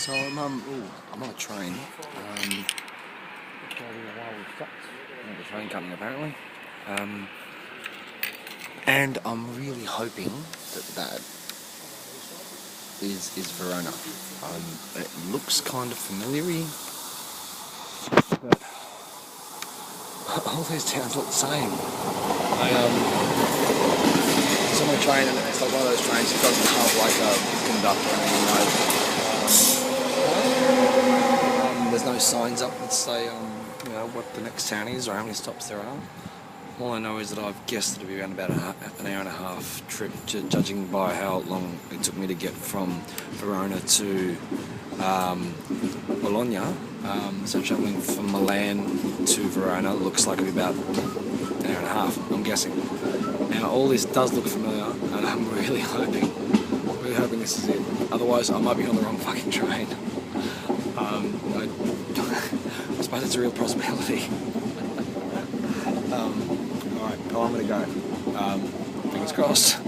So I'm on a train. The train coming apparently. And I'm really hoping that is Verona. It looks kind of familiar-y, but all these towns look the same. It's on a train, and it's like one of those trains that doesn't have like a conductor or anything. There's no signs up that say what the next town is or how many stops there are. All I know is that I've guessed it'll be around about an hour and a half trip, judging by how long it took me to get from Verona to Bologna. So travelling from Milan to Verona looks like it'll be about an hour and a half, I'm guessing. Now all this does look familiar, and I'm really hoping this is it. Otherwise I might be on the wrong fucking train. I suppose it's a real possibility. Alright, well, I'm gonna go. Fingers crossed.